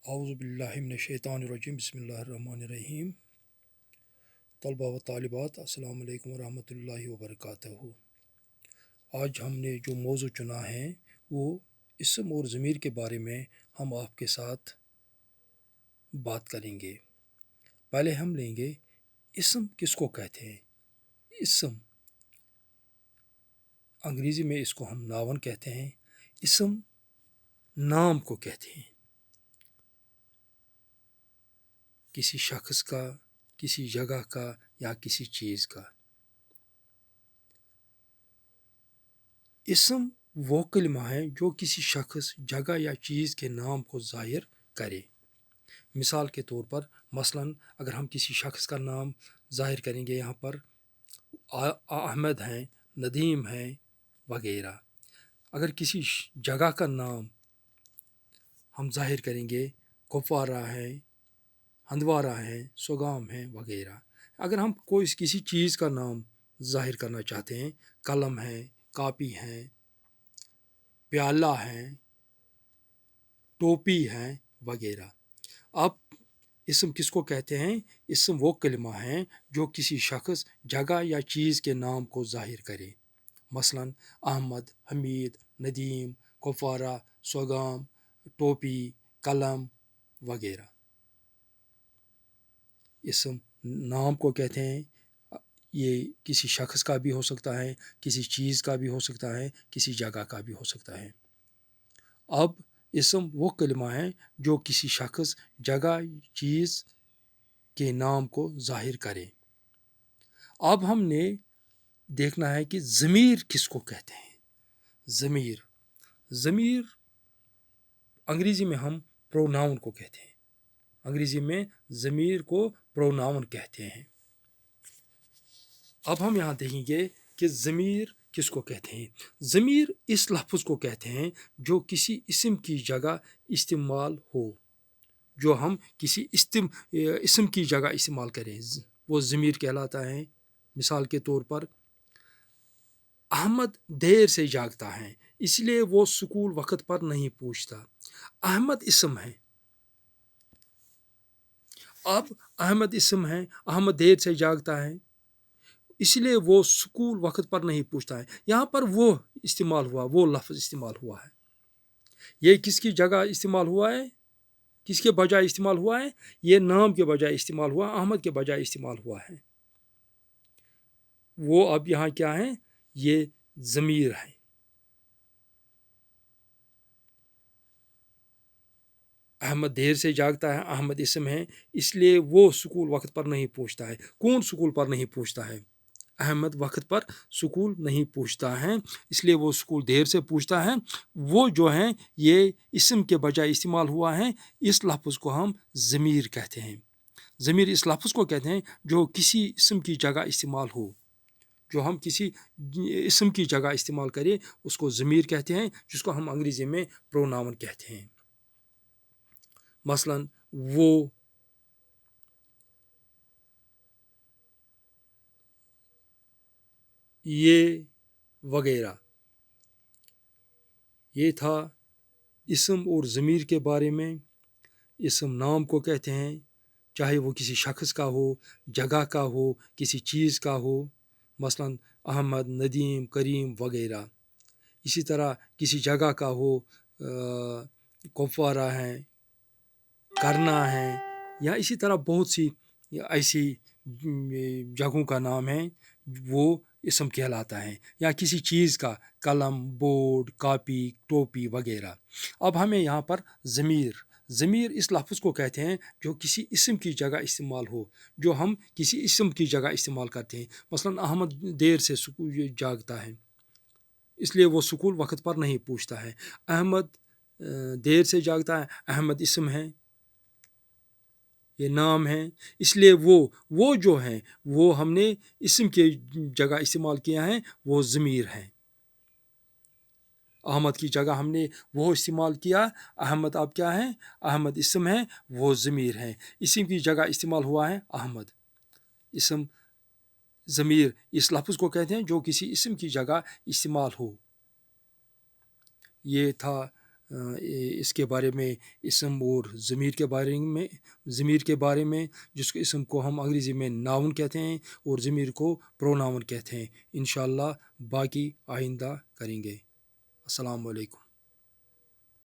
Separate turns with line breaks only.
औज़ुबिल्लाहिमिनश्शैतानिर्रजीम बिस्मिल्लाहिर्रहमानिर्रहीम। तलबा व तालिबात अस्सलाम वालेकुम रहमतुल्लाहि व बरकातहू। आज हमने जो मौजू चुना है वो इसम और ज़मीर के बारे में हम आपके साथ बात करेंगे। पहले हम लेंगे इसम किसको कहते हैं। इसम अंग्रेज़ी में इसको हम नावन कहते हैं। इसम नाम को कहते हैं, किसी शख्स का, किसी जगह का या किसी चीज़ का। इसम वो कलिमा है जो किसी शख्स, जगह या चीज़ के नाम को ज़ाहिर करे। मिसाल के तौर पर मसलन अगर हम किसी शख्स का नाम ज़ाहिर करेंगे, यहाँ पर अहमद हैं, नदीम हैं वगैरह। अगर किसी जगह का नाम हम ज़ाहिर करेंगे, कुपवारा है, हंदवारा है, सोगाम है वगैरह। अगर हम कोई किसी चीज़ का नाम ज़ाहिर करना चाहते हैं, कलम है, कापी है, प्याला है, टोपी है वगैरह। अब इसम किसको कहते हैं? इसम वो कलिमा है जो किसी शख्स, जगह या चीज़ के नाम को ज़ाहिर करे। मसलन अहमद, हमीद, नदीम, कुपवारा, सोगाम, टोपी, कलम वगैरह। इसम नाम को कहते हैं। ये किसी शख्स का भी हो सकता है, किसी चीज़ का भी हो सकता है, किसी जगह का भी हो सकता है। अब इसम वो कलिमा है जो किसी शख्स, जगह, चीज़ के नाम को ज़ाहिर करे। अब हमने देखना है कि ज़मीर किसको कहते हैं। ज़मीर ज़मीर अंग्रेज़ी में हम प्रोनाउन को कहते हैं। अंग्रेज़ी में ज़मीर को प्रोनाउन कहते हैं। अब हम यहाँ देखेंगे कि ज़मीर किसको कहते हैं। ज़मीर इस लफ्ज़ को कहते हैं जो किसी इसम की जगह इस्तेमाल हो, जो हम किसी इसम की जगह इस्तेमाल करें, वो ज़मीर कहलाता है। मिसाल के तौर पर अहमद देर से जागता है, इसलिए वो स्कूल वक्त पर नहीं पूछता। अहमद इसम है। अब अहमद इसम है, अहमद देर से जागता है, इसलिए वो स्कूल वक्त पर नहीं पूछता है। यहाँ पर वो इस्तेमाल हुआ, वो लफ्ज़ इस्तेमाल हुआ है। ये किसकी जगह इस्तेमाल हुआ है, किसके बजाय इस्तेमाल हुआ है? ये नाम के बजाय इस्तेमाल हुआ, अहमद के बजाय इस्तेमाल हुआ है। वो अब यहाँ क्या है? ये ज़मीर है। अहमद देर से जागता है, अहमद इसम है, इसलिए वो स्कूल वक्त पर नहीं पूछता है। कौन स्कूल पर नहीं पूछता है? अहमद वक्त पर स्कूल नहीं पूछता है, इसलिए वो स्कूल देर से पूछता है। वो जो है ये इसम के बजाय इस्तेमाल हुआ है। इस लफ्ज़ को हम ज़मीर कहते हैं। ज़मीर इस लफ्ज़ को कहते हैं जो किसी इसम की जगह इस्तेमाल हो, जो हम किसी इसम की जगह इस्तेमाल करें, उसको ज़मीर कहते हैं, जिसको हम अंग्रेज़ी में प्रोनाउन कहते हैं। मसलन वो, ये वगैरह। ये था इसम और ज़मीर के बारे में। इसम नाम को कहते हैं, चाहे वो किसी शख्स का हो, जगह का हो, किसी चीज़ का हो। मसलन अहमद, नदीम, करीम वगैरह। इसी तरह किसी जगह का हो, कुपवारा है, करना है, या इसी तरह बहुत सी ऐसी जगहों का नाम है, वो इसम कहलाता है। या किसी चीज़ का, कलम, बोर्ड, कापी, टोपी वगैरह। अब हमें यहाँ पर ज़मीर इस लफ्ज़ को कहते हैं जो किसी इसम की जगह इस्तेमाल हो, जो हम किसी इसम की जगह इस्तेमाल करते हैं। मसलन अहमद देर से स्कूल जागता है, इसलिए वो स्कूल वक्त पर नहीं पूछता है। अहमद देर से जागता है, अहमद इसम है, ये नाम है, इसलिए वो जो है वो हमने इसम के जगह इस्तेमाल किया है, वो ज़मीर है। अहमद की जगह हमने वो इस्तेमाल किया। अहमद अब क्या है? अहमद इसम है, वो ज़मीर है। इसम की जगह इस्तेमाल हुआ है अहमद। इसम ज़मीर इस लफ्ज़ को कहते हैं जो किसी इसम की जगह इस्तेमाल हो। ये था اس کے بارے میں اسم اور ضمیر کے بارے میں، جس کو اسم کو ہم انگریزی میں ناؤن کہتے ہیں اور ضمیر کو پروناؤن کہتے ہیں، انشاءاللہ باقی آئندہ کریں گے۔ السلام علیکم۔